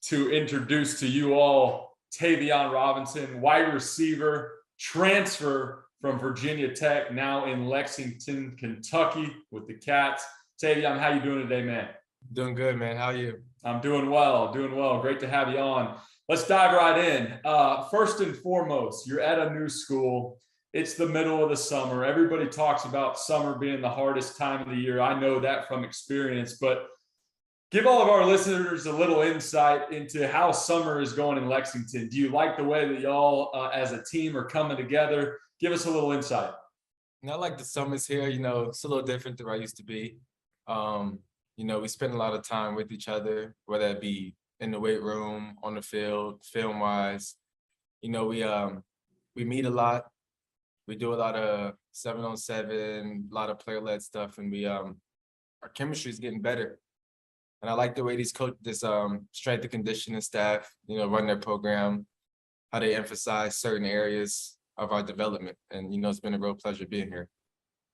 to introduce to you all Tayvion Robinson, wide receiver, transfer from Virginia Tech, now in Lexington, Kentucky with the Cats. Tayvion, how you doing today, man? Doing good, man. How are you? I'm doing well, doing well. Great to have you on. Let's dive right in. First and foremost, you're at a new school. It's the middle of the summer. Everybody talks about summer being the hardest time of the year. I know that from experience, but give all of our listeners a little insight into how summer is going in Lexington. Do you like the way that y'all as a team are coming together? Give us a little insight. I like the summers here. It's a little different than where I used to be. We spend a lot of time with each other, whether it be in the weight room, on the field, film-wise. We meet a lot. We do a lot of 7-on-7, a lot of player-led stuff, and our chemistry is getting better. And I like the way this strength and conditioning staff, run their program, how they emphasize certain areas of our development. And, it's been a real pleasure being here.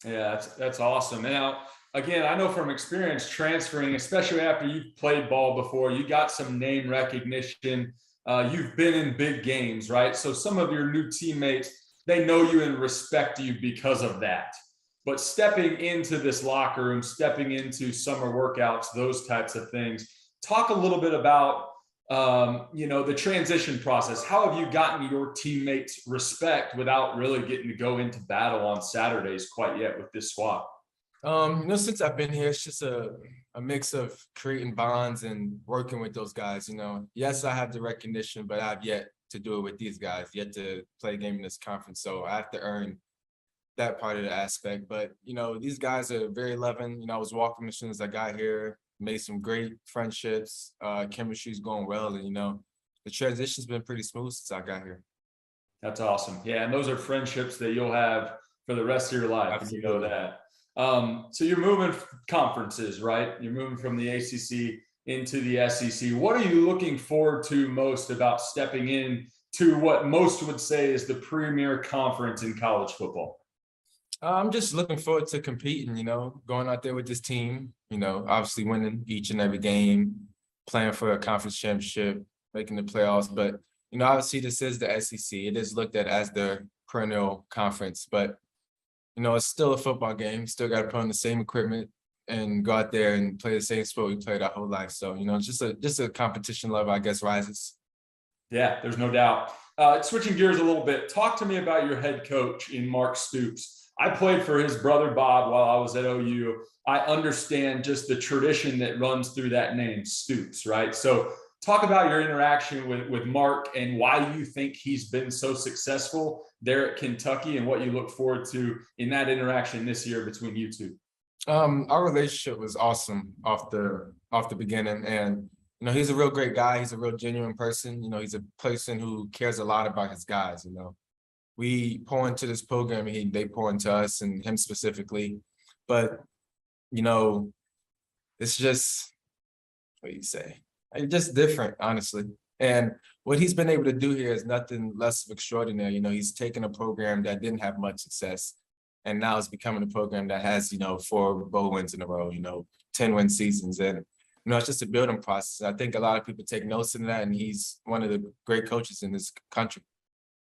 Yeah, that's awesome. Now, again, I know from experience transferring, especially after you've played ball before, you got some name recognition. You've been in big games, right? So some of your new teammates, they know you and respect you because of that. But stepping into this locker room, stepping into summer workouts, those types of things, talk a little bit about, the transition process. How have you gotten your teammates' respect without really getting to go into battle on Saturdays quite yet with this squad? Since I've been here, it's just a mix of creating bonds and working with those guys. Yes, I have the recognition, but I've yet to do it with these guys, yet to play a game in this conference. So I have to earn that part of the aspect. But, these guys are very loving. I was walking as soon as I got here, made some great friendships. Chemistry's going well. And, the transition's been pretty smooth since I got here. That's awesome. Yeah, and those are friendships that you'll have for the rest of your life. Absolutely. And you know that. So you're moving conferences, right? You're moving from the ACC into the SEC. What are you looking forward to most about stepping in to what most would say is the premier conference in college football? I'm just looking forward to competing, going out there with this team, obviously winning each and every game, playing for a conference championship, making the playoffs. But, obviously this is the SEC. It is looked at as the perennial conference, but, it's still a football game. Still got to put on the same equipment and go out there and play the same sport we played our whole life. So, just a competition level, I guess, rises. Yeah, there's no doubt. Switching gears a little bit, talk to me about your head coach in Mark Stoops. I played for his brother, Bob, while I was at OU. I understand just the tradition that runs through that name, Stoops, right? So talk about your interaction with Mark and why you think he's been so successful there at Kentucky and what you look forward to in that interaction this year between you two. Our relationship was awesome off the beginning. And, he's a real great guy. He's a real genuine person. He's a person who cares a lot about his guys, We pour into this program, they pour into us and him specifically. But, it's just, what do you say? It's just different, honestly. And what he's been able to do here is nothing less of extraordinary. He's taken a program that didn't have much success, and now it's becoming a program that has, 4 bowl wins in a row, 10-win seasons. And, it's just a building process. I think a lot of people take notice of that, and he's one of the great coaches in this country.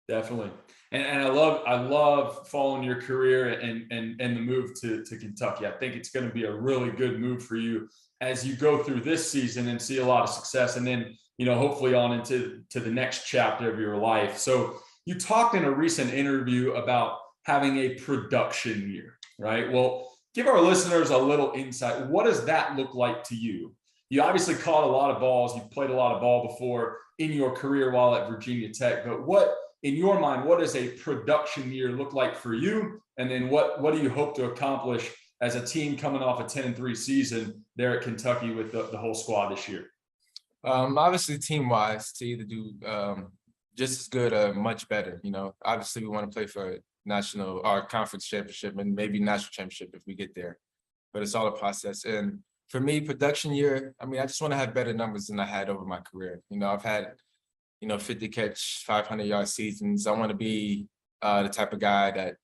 Definitely. And I love following your career and the move to Kentucky. I think it's going to be a really good move for you as you go through this season and see a lot of success. And then, hopefully on into the next chapter of your life. So you talked in a recent interview about having a production year, right? Well, give our listeners a little insight. What does that look like to you? You obviously caught a lot of balls. You've played a lot of ball before in your career while at Virginia Tech, but in your mind, what does a production year look like for you? And then what do you hope to accomplish as a team coming off a 10-3 season there at Kentucky with the whole squad this year? Obviously, team-wise, to either do just as good or much better. Obviously, we want to play for national or conference championship and maybe national championship if we get there. But it's all a process. And for me, production year, I just want to have better numbers than I had over my career. I've had 50 catch, 500-yard seasons. I want to be the type of guy that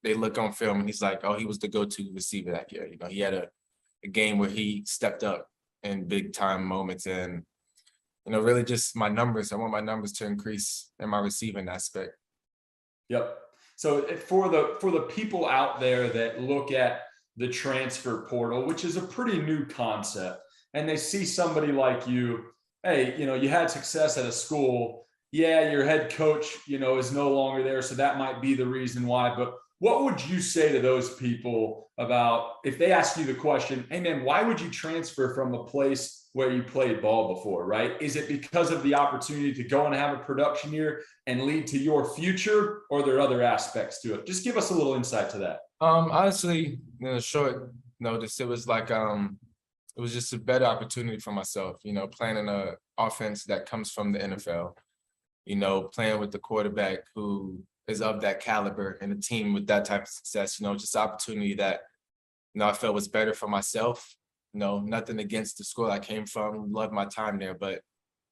they look on film and he's like, oh, he was the go-to receiver that year. He had a game where he stepped up in big time moments. And really just my numbers. I want my numbers to increase in my receiving aspect. Yep. So for the people out there that look at the transfer portal, which is a pretty new concept, and they see somebody like you, hey, you had success at a school. Yeah, your head coach, is no longer there, so that might be the reason why. But what would you say to those people about if they ask you the question, hey man, why would you transfer from a place where you played ball before, right? Is it because of the opportunity to go and have a production year and lead to your future, or are there other aspects to it? Just give us a little insight to that. Honestly, short notice, it was like it was just a better opportunity for myself, playing in an offense that comes from the NFL, playing with the quarterback who is of that caliber and a team with that type of success, just opportunity that, I felt was better for myself. Nothing against the school I came from, loved my time there, but,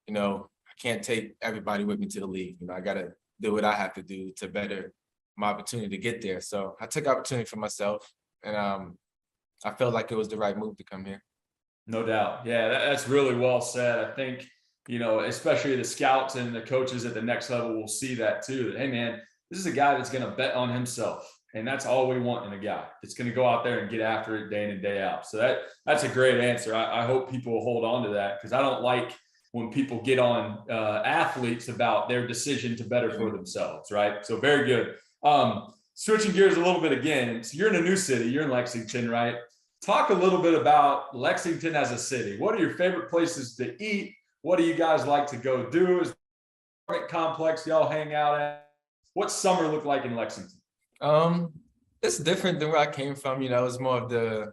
I can't take everybody with me to the league. I got to do what I have to do to better my opportunity to get there. So I took opportunity for myself, and I felt like it was the right move to come here. No doubt. Yeah, that's really well said. I think, especially the scouts and the coaches at the next level will see that too. That, hey, man, this is a guy that's going to bet on himself. And that's all we want in a guy. It's going to go out there and get after it day in and day out. So that's a great answer. I hope people will hold on to that, because I don't like when people get on athletes about their decision to better for themselves, right? So very good. Switching gears a little bit again. So you're in a new city. You're in Lexington, right? Talk a little bit about Lexington as a city. What are your favorite places to eat? What do you guys like to go do? Is there a complex y'all hang out at? What's summer look like in Lexington? It's different than where I came from. It was more of the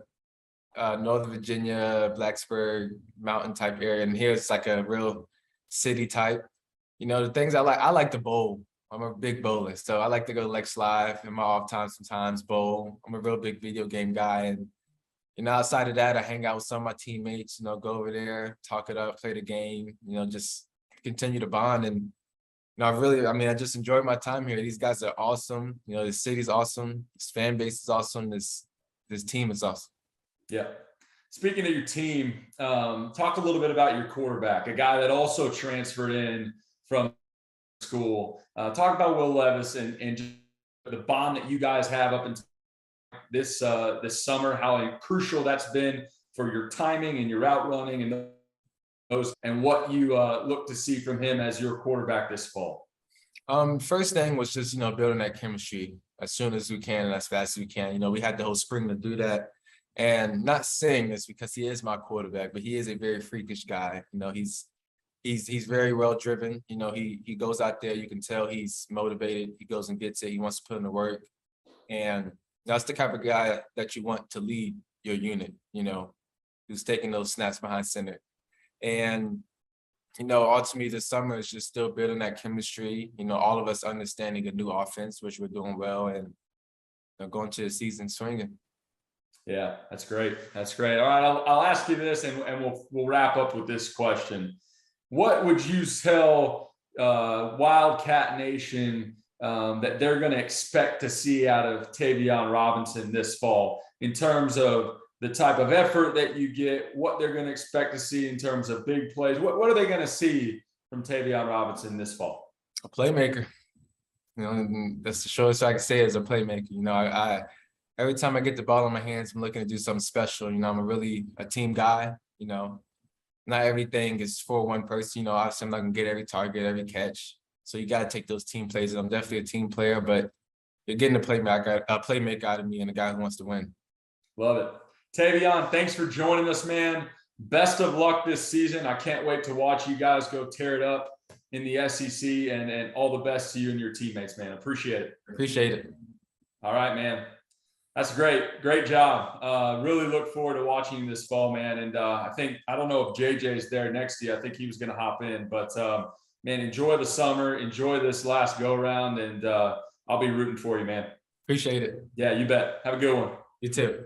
Northern Virginia, Blacksburg, mountain type area. And here it's like a real city type. The things I like to bowl. I'm a big bowler. So I like to go to Lex Live in my off time sometimes, bowl. I'm a real big video game guy. And outside of that, I hang out with some of my teammates, go over there, talk it up, play the game, just continue to bond. And I just enjoyed my time here. These guys are awesome. The city's awesome. This fan base is awesome. This team is awesome. Yeah. Speaking of your team, talk a little bit about your quarterback, a guy that also transferred in from school. Talk about Will Levis and just the bond that you guys have up until this summer, how crucial that's been for your timing and your route running and those, and what you look to see from him as your quarterback this fall. First thing was just, building that chemistry as soon as we can and as fast as we can. We had the whole spring to do that. And not saying this because he is my quarterback, but he is a very freakish guy. He's very well driven. He goes out there, you can tell he's motivated. He goes and gets it. He wants to put in the work. And that's the type of guy that you want to lead your unit, who's taking those snaps behind center. And, ultimately this summer is just still building that chemistry, all of us understanding a new offense, which we're doing well, and going to the season swinging. Yeah, that's great. That's great. All right, I'll ask you this, and we'll wrap up with this question. What would you tell Wildcat Nation that they're going to expect to see out of Tayvion Robinson this fall in terms of the type of effort that you get, what they're going to expect to see in terms of big plays? What are they going to see from Tayvion Robinson this fall? A playmaker. That's the shortest I can say is a playmaker. I every time I get the ball in my hands, I'm looking to do something special. I'm a team guy. Not everything is for one person. Obviously I'm not going to get every target, every catch. So you got to take those team plays. I'm definitely a team player, but you're getting a playmaker out of me and a guy who wants to win. Love it. Tayvion, thanks for joining us, man. Best of luck this season. I can't wait to watch you guys go tear it up in the SEC, and all the best to you and your teammates, man. Appreciate it. Appreciate it. All right, man. That's great. Great job. Really look forward to watching you this fall, man. And I don't know if JJ's there next to you. I think he was going to hop in, but man, enjoy the summer, enjoy this last go round, and I'll be rooting for you, man. Appreciate it. Yeah, you bet. Have a good one. You too.